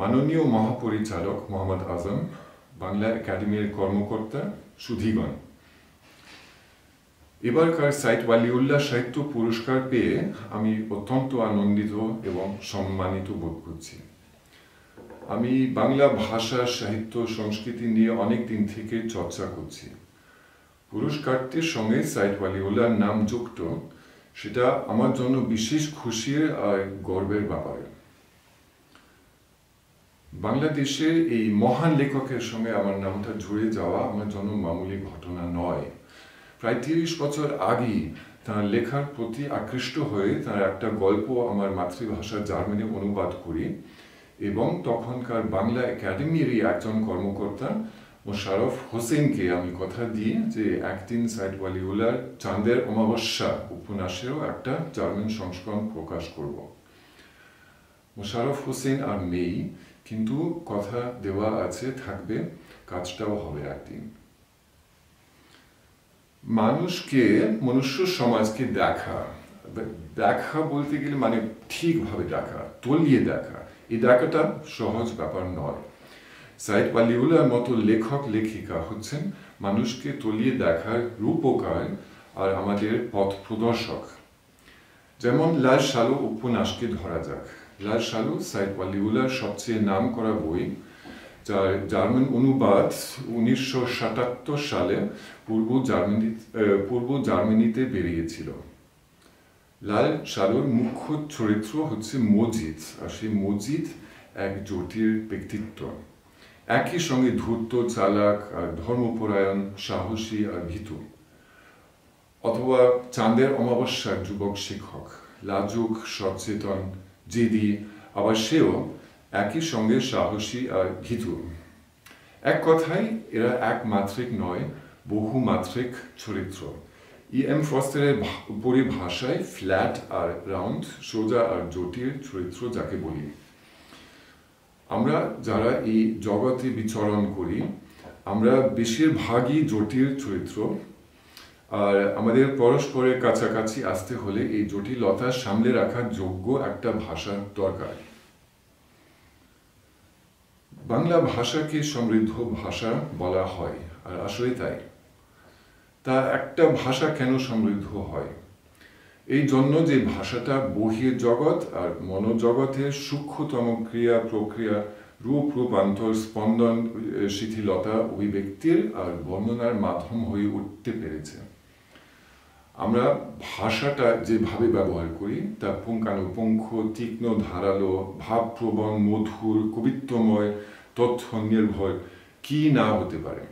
মাননীয় মহাপরিচালক মোহাম্মদ আজম, বাংলা একাডেমির কর্মকর্তা, সুধীগণ, এবারকার সাইদ ওয়ালিউল্লাহ সাহিত্য পুরস্কার পেয়ে আমি অত্যন্ত আনন্দিত এবং সম্মানিত বোধ করছি। আমি বাংলা ভাষা, সাহিত্য, সংস্কৃতি নিয়ে অনেক দিন থেকে চর্চা করছি। পুরস্কারটির সঙ্গে সাইদ ওয়ালিউল্লাহর নাম যুক্ত, সেটা আমার জন্য বিশেষ খুশির আর গর্বের ব্যাপার। বাংলাদেশের এই মহান লেখকের সঙ্গে আমার নামটা জুড়ে যাওয়া আমার জন্য মামুলি ঘটনা নয়। প্রায় 30 বছর আগেই তাঁর লেখার প্রতি আকৃষ্ট হয়ে তাঁর একটা গল্প আমার মাতৃভাষা জার্মানি অনুবাদ করি এবং তখনকার বাংলা একাডেমিরই একজন কর্মকর্তা মোশাররফ হোসেনকে আমি কথা দিই যে একদিন সাইদ ওয়ালিউল্লাহর চাঁদের অমাবস্যা উপন্যাসেরও একটা জার্মান সংস্করণ প্রকাশ করব। মোশাররফ হোসেন আর নেই, কিন্তু কথা দেওয়া আছে, থাকবে, কাজটাও হবে একদিন। মনুষ্য সমাজকে দেখা বলতে গেলে মানে ঠিকভাবে দেখা, তলিয়ে দেখা, এই দেখাটা সহজ ব্যাপার নয়। সাইদ ওয়ালিউল্লাহর মতো লেখক লেখিকা হচ্ছেন মানুষকে তলিয়ে দেখার রূপকার আর আমাদের পথ প্রদর্শক। যেমন লাল সালু উপন্যাসকে ধরা যাক। লাল সালু সাইদ ওয়ালিউল্লাহর সবচেয়ে নাম করা বই, যার জার্মান অনুবাদ 1977 সালে পূর্ব জার্মানিতে বেরিয়েছিল। লাল সালুর মুখ্য চরিত্র হচ্ছে মজিদ, আর সেই মজিদ এক জটিল ব্যক্তিত্ব, একই সঙ্গে ধূর্ত, চালাক আর ধর্মপরায়ণ, সাহসী আর ভীতু। অথবা চাঁদের অমাবস্যার যুবক শিক্ষক, লাজুক, সচেতন, জেদি, আবার সেও একই সঙ্গে সাহসী আর ভীতু। এক কথায় এরা একমাত্রিক নয়, বহুমাত্রিক চরিত্র। E.M. ফস্টারের পরিভাষায় ফ্ল্যাট আর রাউন্ড, সোজা আর জটিল চরিত্র যাকে বলি। আমরা যারা এই জগতে বিচরণ করি, আমরা বেশিরভাগই জটিল চরিত্র, আর আমাদের পরস্পরের কাছাকাছি আসতে হলে এই জটিলতা সামলে রাখার যোগ্য একটা ভাষার দরকার। বাংলা ভাষাকে সমৃদ্ধ ভাষা বলা হয়, আর আসলে তাই। তা একটা ভাষা কেন সমৃদ্ধ হয়? এই জন্য যে ভাষাটা বহির জগৎ আর মনোজগতের সূক্ষ্মতম ক্রিয়া প্রক্রিয়া, রূপান্তর, স্পন্দন, শিথিলতা, অভিব্যক্তির আর বর্ণনার মাধ্যম হয়ে উঠতে পেরেছে। আমরা ভাষাটা যেভাবে ব্যবহার করি তা পুঙ্খানুপুঙ্খ, তীক্ষ্ণ, ধারালো, ভাবপ্রবণ, মধুর, কবিত্বময়, তথ্য নির্ভর কি না হতে পারে।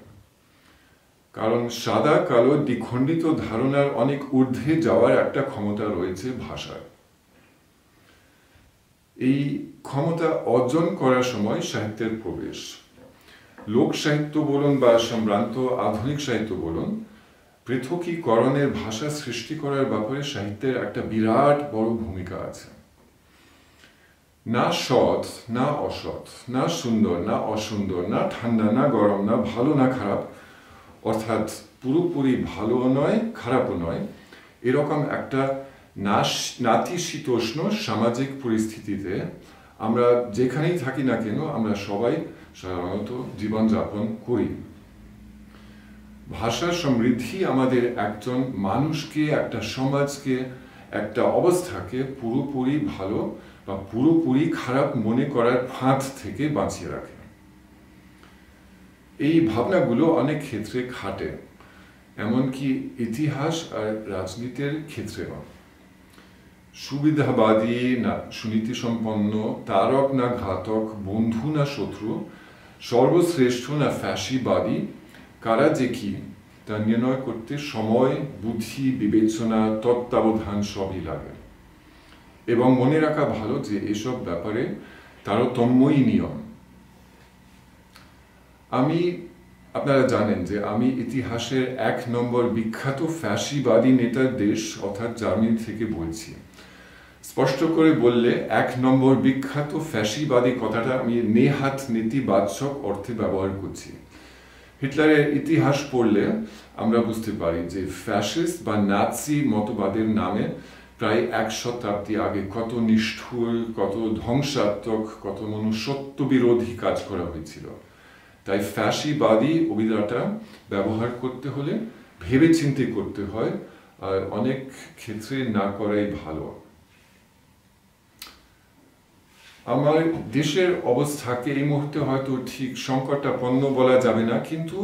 কারণ সাদা কালো দ্বিখণ্ডিত ধারণার অনেক ঊর্ধ্বে যাওয়ার একটা ক্ষমতা রয়েছে ভাষার। এই ক্ষমতা অর্জন করার সময় সাহিত্যের প্রবেশ, লোক সাহিত্য বলুন বা সম্ভ্রান্ত আধুনিক সাহিত্য বলুন, পৃথকীকরণের ভাষা সৃষ্টি করার ব্যাপারে সাহিত্যের একটা বিরাট বড় ভূমিকা আছে। না সৎ না অসৎ, না সুন্দর না অসুন্দর, না ঠান্ডা না গরম, না ভালো না খারাপ, অর্থাৎ পুরোপুরি ভালোও নয় খারাপও নয়, এরকম একটা নাতিশীতোষ্ণ সামাজিক পরিস্থিতিতে আমরা যেখানেই থাকি না কেন আমরা সবাই সাধারণত জীবনযাপন করি। ভাষার সমৃদ্ধি আমাদের একজন মানুষকে, একটা সমাজকে, একটা অবস্থাকে পুরোপুরি ভালো বা পুরোপুরি খারাপ মনে করার ফাঁদ থেকে বাঁচিয়ে রাখে। এই ভাবনাগুলো অনেক ক্ষেত্রে খাটে, এমনকি ইতিহাস আর রাজনীতির ক্ষেত্রেও। সুবিধাবাদী না সুনীতিসম্পন্ন, তারক না ঘাতক, বন্ধু না শত্রু, সর্বশ্রেষ্ঠ না ফ্যাসিবাদী, কারা যে কি তা নির্ণয় করতে সময়, বুদ্ধি, বিবেচনা, তত্ত্বাবধান সবই লাগে। এবং মনে রাখা ভালো যে এসব ব্যাপারে তারতম্যই নিয়ম। আপনারা জানেন যে আমি ইতিহাসের 1 নম্বর বিখ্যাত ফ্যাসিবাদী নেতার দেশ অর্থাৎ জার্মানি থেকে বলছি। স্পষ্ট করে বললে 1 নম্বর বিখ্যাত ফ্যাসিবাদী কথাটা আমি নেহাত নেতিবাচক অর্থে ব্যবহার করছি। হিটলারের ইতিহাস পড়লে আমরা বুঝতে পারি যে ফ্যাসিস্ট বা নাৎসি মতবাদের নামে প্রায় 1 শতাব্দী আগে কত নিষ্ঠুর, কত ধ্বংসাত্মক, কত মনুষ্যত্ব বিরোধী কাজ করা হয়েছিল। তাই ফ্যাসিবাদী অভিধাটা ব্যবহার করতে হলে ভেবেচিন্তে করতে হয়, আর অনেক ক্ষেত্রে না করাই ভালো। আমার দেশের অবস্থাকে এই মুহূর্তে হয়তো ঠিক সংকটাপন্ন বলা যাবে না, কিন্তু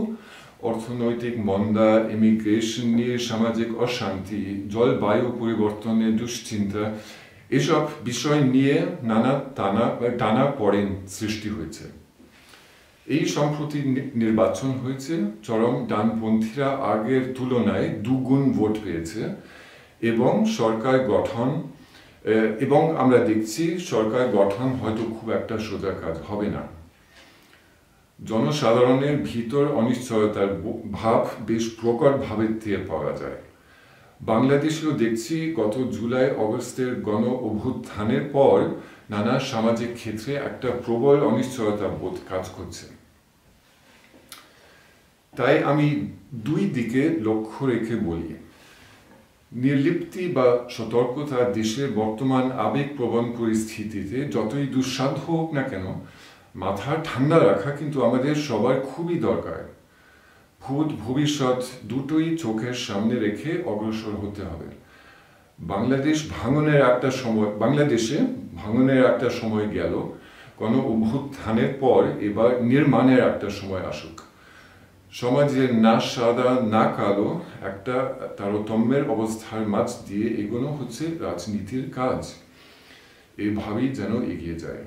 অর্থনৈতিক মন্দা, ইমিগ্রেশন নিয়ে সামাজিক অশান্তি, জলবায়ু পরিবর্তনের দুশ্চিন্তা, এসব বিষয় নিয়ে নানা টানাপোড়েন সৃষ্টি হয়েছে। এই সম্প্রতি নির্বাচন হয়েছে, চরম ডানপন্থীরা আগের তুলনায় 2 গুণ ভোট পেয়েছে এবং আমরা দেখছি সরকার গঠন হয়তো খুব একটা সোজা কাজ হবে না। জনসাধারণের ভিতর অনিশ্চয়তার ভাব বেশ প্রকটভাবে টের পাওয়া যায়। বাংলাদেশেও দেখছি গত জুলাই অগস্টের গণ অভ্যুত্থানের পর নানা সামাজিক ক্ষেত্রে একটা প্রবল অনিশ্চয়তা বোধ কাজ করছে। তাই আমি 2 দিকে লক্ষ্য রেখে বলি, নির্লিপ্তি বা সতর্কতা দেশের বর্তমান আবেগপ্রবণ পরিস্থিতিতে যতই দুঃসাধ্য হোক না কেন, মাথা ঠান্ডা রাখা কিন্তু আমাদের সবার খুবই দরকার। ভূত ভবিষ্যৎ দুটোই চোখের সামনে রেখে অগ্রসর হতে হবে। বাংলাদেশে ভাঙনের একটা সময় গেল, গণ অভ্যুত্থানের পর এবার নির্মাণের একটা সময় আসুক। সমাজের না সাদা না কালো একটা তারতম্যের অবস্থার মাঝ দিয়ে এগোনো হচ্ছে রাজনীতির কাজ। এভাবেই যেন এগিয়ে যায়।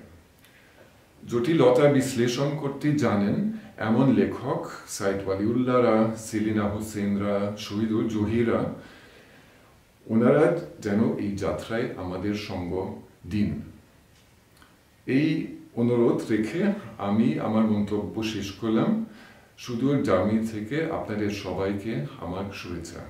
জটিলতা বিশ্লেষণ করতে জানেন এমন লেখক সাইদ ওয়ালিউল্লাহরা, সেলিনা হোসেনরা, শহীদুল জহিরা, ওনারা যেন এই যাত্রায় আমাদের সঙ্গ দিন। এই অনুরোধ রেখে আমি আমার মন্তব্য শেষ করলাম। সুদূর জার্মানি থেকে আপনাদের সবাইকে আমার শুভেচ্ছা।